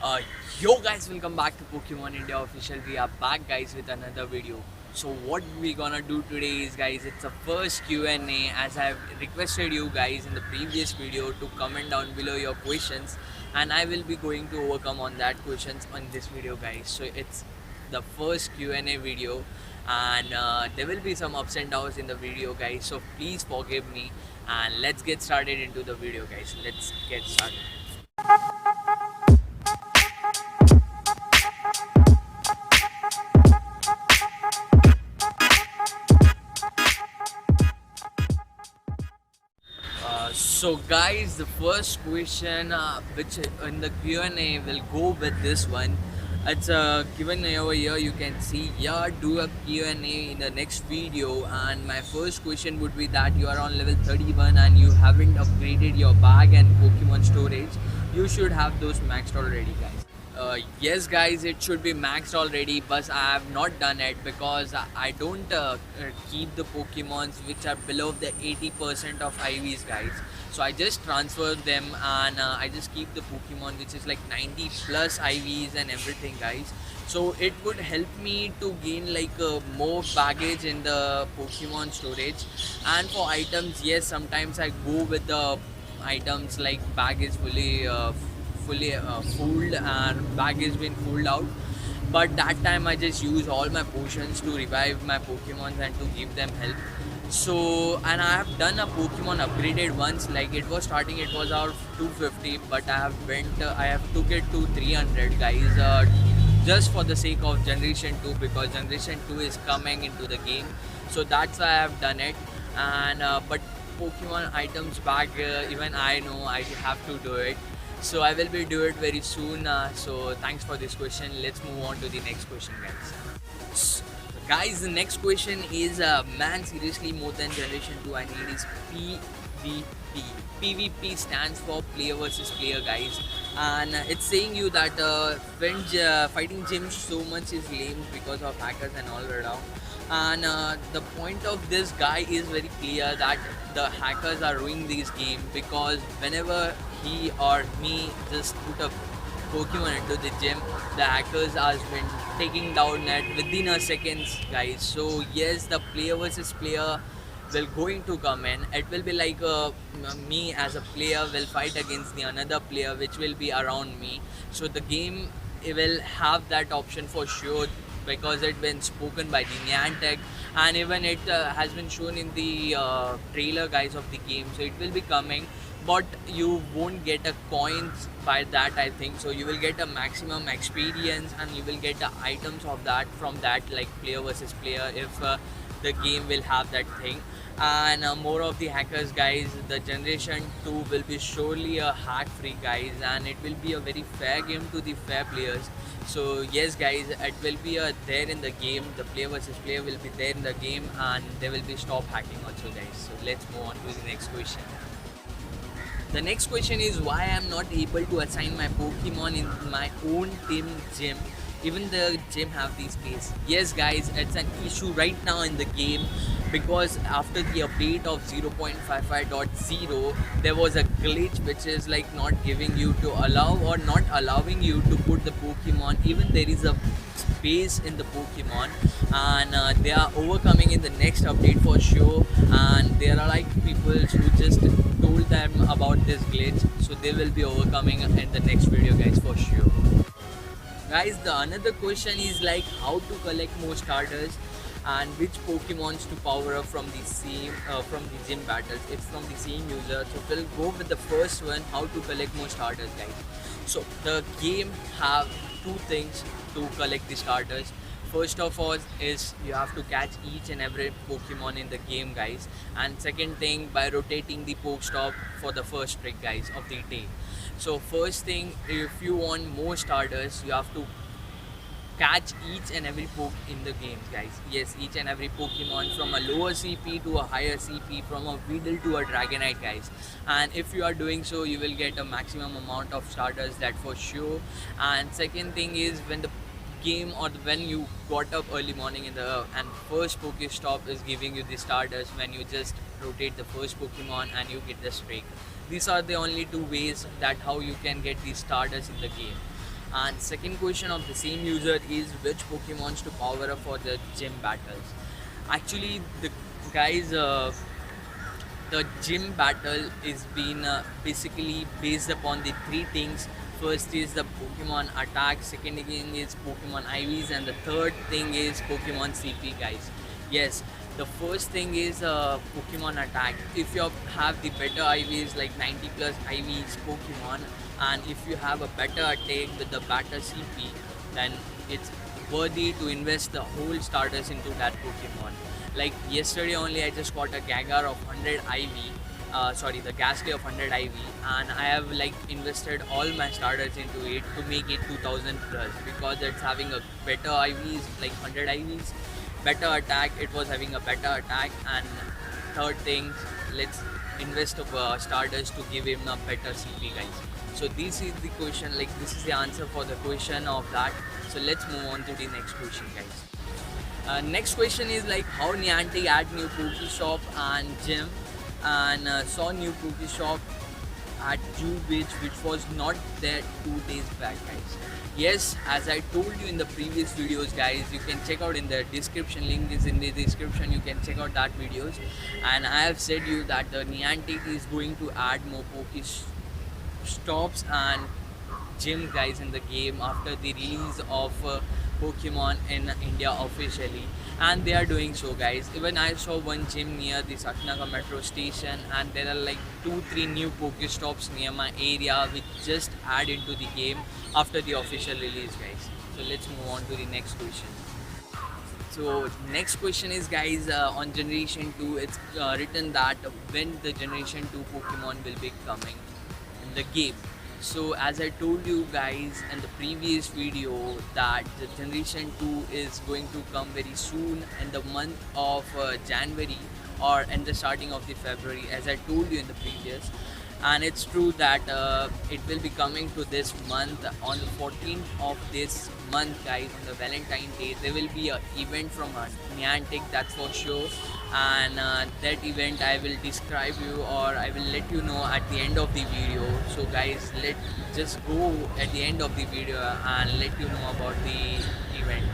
Uh, Yo guys, welcome back to Pokemon India Official. We are back guys with another video. So what we gonna do today is guys, it's a first Q&A as I've requested you guys in the previous video to comment down below your questions, and I will be going to overcome on that questions on this video guys. So it's the first Q&A video, and there will be some ups and downs in the video guys, so please forgive me, and let's get started into the video guys. Let's get started. So guys, the first question which in the Q&A will go with this one. It's a Q&A over here, you can see. Yeah, do a Q&A in the next video, and my first question would be that you are on level 31 and you haven't upgraded your bag and Pokemon storage. You should have those maxed already guys. Yes guys, it should be maxed already, but I have not done it because I don't keep the Pokemons which are below the 80% of IVs guys. So I just transfer them, and I just keep the Pokemon which is like 90 plus IVs and everything guys. So it would help me to gain like more baggage in the Pokemon storage. And for items, yes, sometimes I go with the items like bag is fully fooled and bag has been fooled out, but that time I just use all my potions to revive my Pokemons and to give them help. So, and I have done a Pokemon upgraded once, like it was starting, it was out 250, but I have took it to 300 guys, just for the sake of generation 2, because generation 2 is coming into the game. So that's why I have done it. And but Pokemon items back, even I know I have to do it, so I will be do it very soon. So thanks for this question. Let's move on to the next question guys. Guys, the next question is man, seriously, more than generation 2 I need is PvP. PvP stands for player versus player guys, and it's saying you that fighting gyms so much is lame because of hackers and all around. And the point of this guy is very clear that the hackers are ruining this game, because whenever he or me just put a Pokemon into the gym, the hackers has been taking down it within a seconds guys. So yes, the player versus player will going to come in. It will be like me as a player will fight against the another player which will be around me. So the game, it will have that option for sure, because it been spoken by the Niantic, and even it has been shown in the trailer guys of the game. So it will be coming, but you won't get a coins by that, I think. So you will get a maximum experience, and you will get the items of that from that, like player versus player, if the game will have that thing. And more of the hackers guys, the generation 2 will be surely a hack free guys, and it will be a very fair game to the fair players. So yes guys, it will be there in the game, the player versus player will be there in the game, and they will be stop hacking also guys. So let's move on to the next question. The next question is why I am not able to assign my Pokemon in my own team gym, even the gym have the space. Yes guys, it's an issue right now in the game, because after the update of 0.55.0 there was a glitch which is like not giving you to allow, or not allowing you to put the Pokemon, even there is a space in the Pokemon. And they are overcoming in the next update for sure, and there are like people who just told them about this glitch, so they will be overcoming in the next video guys for sure. Guys, the another question is like how to collect more starters and which Pokemons to power up from the gym battles. It's from the same user, so we'll go with the first one, how to collect more starters guys. So the game have two things to collect the starters. First of all is you have to catch each and every Pokemon in the game guys, and second thing, by rotating the Pokestop for the first trick guys of the day. So first thing, if you want more starters, you have to catch each and every poke in the game guys. Yes, each and every Pokemon from a lower CP to a higher CP, from a Weedle to a Dragonite guys. And if you are doing so, you will get a maximum amount of starters, that for sure. And second thing is, when the game, or when you got up early morning in the and first Pokestop is giving you the starters, when you just rotate the first Pokemon and you get the streak. These are the only two ways that how you can get these starters in the game. And second question of the same user is which Pokemons to power up for the gym battles. Actually, the guys, the gym battle is being basically based upon the three things. First is the Pokemon attack, second thing is Pokemon IVs, and the third thing is Pokemon CP, guys. Yes, the first thing is Pokemon attack. If you have the better IVs like 90 plus IVs Pokemon, and if you have a better attack with the better CP, then it's worthy to invest the whole starters into that Pokemon. Like yesterday only, I just got a Gagar of 100 IV. The Ghastly of 100 IV, and I have like invested all my starters into it to make it 2000 plus because it's having a better IVs like 100 IVs, better attack. It was having a better attack, and third thing, let's invest of starters to give him a better CP, guys. So this is the question. Like this is the answer for the question of that. So let's move on to the next question, guys. Next question is like how Niantic add new Poke Shop and gym and saw new Poke Shop at Jew Beach which was not there 2 days back, guys. Yes, as I told you in the previous videos, guys, you can check out in the description, link is in the description, you can check out that videos. And I have said you that the Niantic is going to add more Poke stops and gym, guys, in the game after the release of Pokemon in India officially, and they are doing so, guys. Even I saw one gym near the Satnagar metro station, and there are like 2-3 new Pokestops near my area which just add into the game after the official release, guys. So let's move on to the next question. So next question is, guys, on Generation 2, it's written that when the Generation 2 Pokemon will be coming in the game. So as I told you guys in the previous video that the Generation 2 is going to come very soon in the month of January or in the starting of the February, as I told you in the previous. And it's true that it will be coming to this month on the 14th of this month, guys. On the Valentine's Day there will be an event from Niantic, that's for sure. And that event I will describe you, or I will let you know at the end of the video. So guys, let's just go at the end of the video and let you know about the event.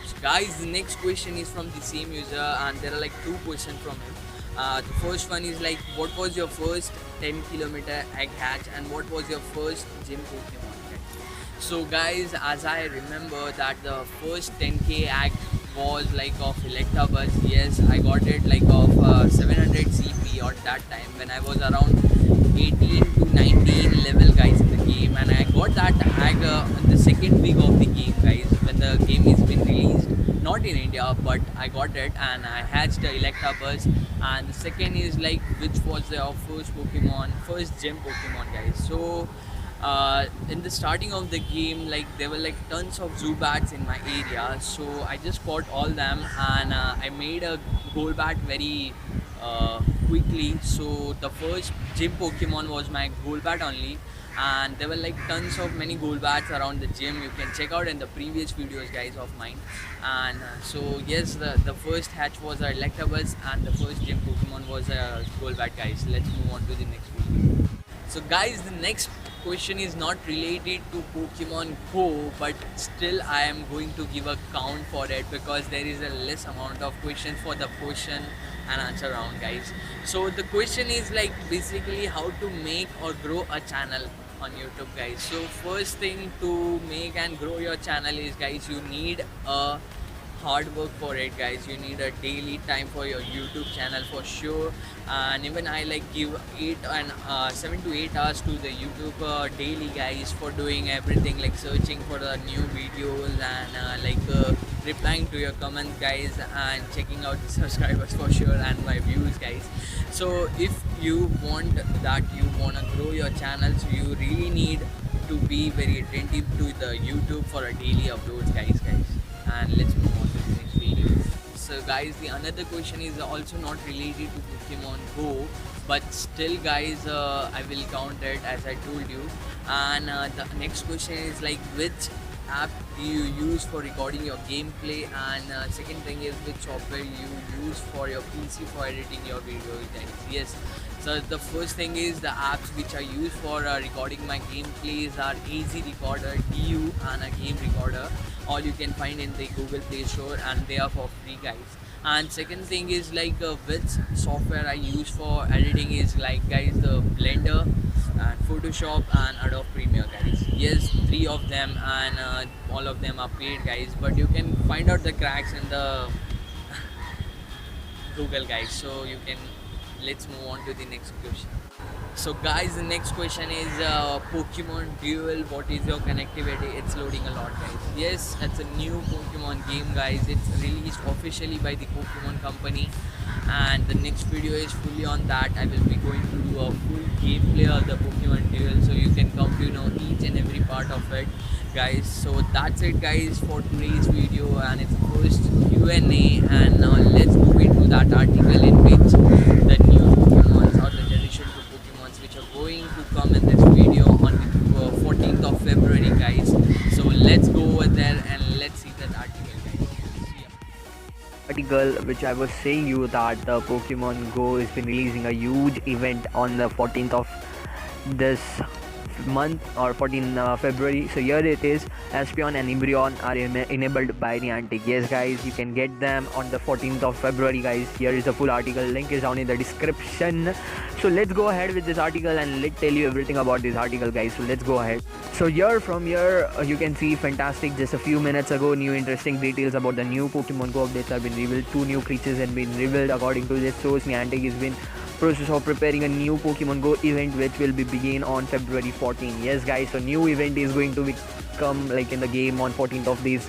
So guys, the next question is from the same user, and there are like two questions from him. The first one is like, what was your first 10-kilometer egg hatch and what was your first gym Pokemon? So guys, as I remember that the first 10k egg was like of Electabuzz. Yes, I got it like of 700 CP at that time when I was around 18 to 19 level, guys, in the game, and I got that egg in the second week of the game, guys, when the game is been released. Not in India, but I got it and I hatched the Electabuzz. And the second is like which was the first Pokemon, first gym Pokemon, guys. So in the starting of the game, like there were like tons of Zubats in my area, so I just caught all them, and I made a Golbat very quickly. So the first gym Pokemon was my Golbat only, and there were like tons of many Golbats around the gym. You can check out in the previous videos, guys, of mine. And so yes, the first hatch was a Electabuzz and the first gym Pokemon was a Golbat, guys. Let's move on to the next video. So guys, the next question is not related to Pokemon Go, but still I am going to give a count for it because there is a less amount of questions for the question and answer round, guys. So the question is like basically how to make or grow a channel on YouTube, guys. So first thing to make and grow your channel is, guys, you need a hard work for it, guys. You need a daily time for your YouTube channel for sure. And even I like give 7 to 8 hours to the YouTube daily, guys, for doing everything like searching for the new videos and replying to your comments, guys, and checking out the subscribers for sure and my views, guys. So if you want that, you want to grow your channel, so you really need to be very attentive to the YouTube for a daily uploads, guys. And let's move on to the next video. So guys, the another question is also not related to Pokemon Go, but still, guys, I will count it as I told you. And the next question is like, which app do you use for recording your gameplay, and second thing is which software you use for your PC for editing your videos, guys. Yes, So the first thing is the apps which are used for recording my gameplays are Easy Recorder, DU, and a Game Recorder. All you can find in the Google Play Store, and they are for free, guys. And second thing is like which software I use for editing is like, guys, the Blender and Photoshop and Adobe Premiere, guys. Yes, three of them, and all of them are paid, guys. But you can find out the cracks in the Google, guys. So you can, let's move on to the next question. So guys, the next question is Pokemon Duel. What is your connectivity? It's loading a lot, guys. Yes, it's a new Pokemon game, guys. It's released officially by the Pokemon company, and the next video is fully on that. I will be going to do a full gameplay of the Pokemon Duel, so you can come to know each and every part of it, guys. So that's it, guys, for today's video, and it's first Q&A. And now let's move into that article in which the new Pokemons or the generation 2 Pokemons which are going to come in this video on the 14th of February, guys. So let's go over there and let's see that article, guys. Article which I was saying you that the Pokemon Go has been releasing a huge event on the 14th of this month or 14 February. So here it is, Espeon and Umbreon are enabled by Niantic. Yes guys, you can get them on the 14th of February, guys. Here is the full article, link is down in the description. So let's go ahead with this article and let's tell you everything about this article, guys. So let's go ahead. So from here you can see fantastic, just a few minutes ago, new interesting details about the new Pokemon Go updates have been revealed. 2 new creatures have been revealed. According to this source, Niantic has been process of preparing a new Pokemon Go event which will be begin on February 14. Yes guys, so new event is going to become like in the game on 14th of this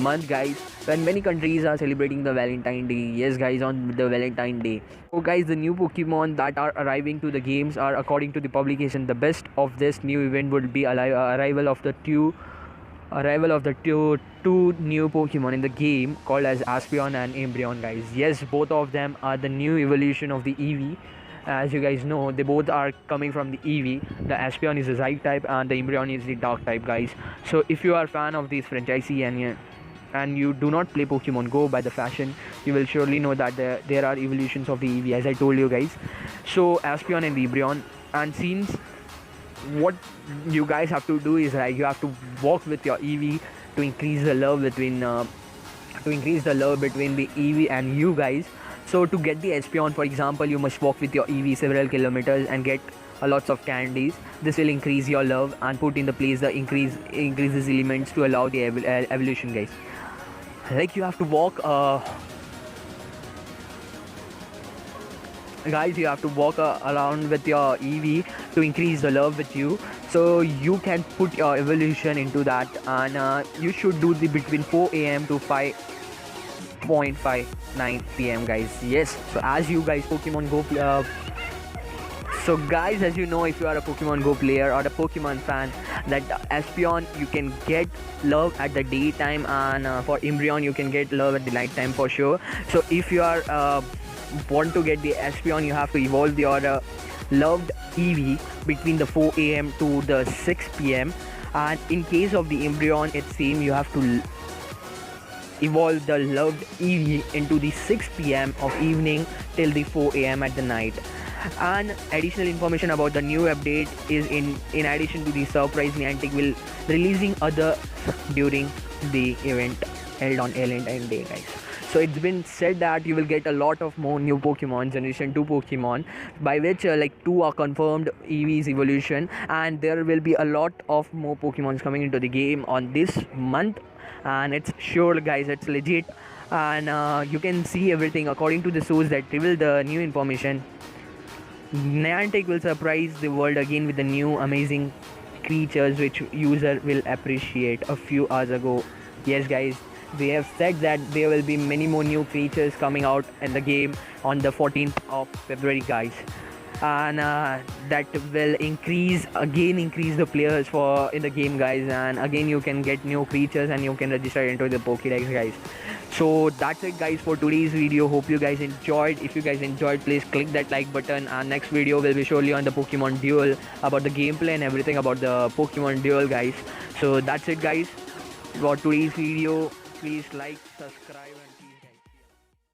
month, guys, when many countries are celebrating the Valentine Day. Yes guys, on the Valentine Day. So guys, the new Pokemon that are arriving to the games are, according to the publication, the best of this new event would be arrival of the two new Pokemon in the game called as Espeon and Umbreon, guys. Yes, both of them are the new evolution of the Eevee. As you guys know, they both are coming from the Eevee. The Espeon is the Psychic type and the Umbreon is the Dark type, guys. So if you are a fan of this franchise and you do not play Pokemon Go by the fashion, you will surely know that there are evolutions of the Eevee, as I told you, guys. So Espeon and Umbreon, and since what you guys have to do is like you have to walk with your Eevee to increase the love between the Eevee and you guys. So to get the Espeon, for example, you must walk with your Eevee several kilometers and get a lots of candies. This will increase your love and put in the place the increases elements to allow the evolution, guys. Like you have to walk guys, you have to walk around with your Eevee to increase the love with you, so you can put your evolution into that. And you should do the between 4 a.m. to 5:59 p.m. guys. Yes, so as you guys Pokemon Go so guys, as you know, if you are a Pokemon Go player or a Pokemon fan, that Espeon you can get love at the daytime, and for Umbreon you can get love at the night time for sure. So if you are want to get the Espeon, you have to evolve your loved Eevee between the 4 a.m. to the 6 p.m. and in case of the Umbreon, it's same, you have to evolve the loved Eevee into the 6 p.m. of evening till the 4 a.m. at the night. And additional information about the new update is in addition to the surprise, Niantic will releasing other during the event held on Valentine's Day, guys. So it's been said that you will get a lot of more new Pokemon, generation 2 Pokemon, by which like 2 are confirmed Eevee's evolution, and there will be a lot of more Pokemons coming into the game on this month, and it's sure, guys, it's legit. And you can see everything according to the source that reveal the new information. Niantic will surprise the world again with the new amazing creatures which user will appreciate. A few hours ago, yes guys, they have said that there will be many more new creatures coming out in the game on the 14th of February, guys. And that will increase the players for in the game, guys, and again you can get new creatures and you can register into the Pokédex, guys. So that's it, guys, for today's video. Hope you guys enjoyed. If you guys enjoyed, please click that like button, and next video will be surely on the Pokemon Duel, about the gameplay and everything about the Pokemon Duel, guys. So that's it, guys, for today's video. Please like, subscribe and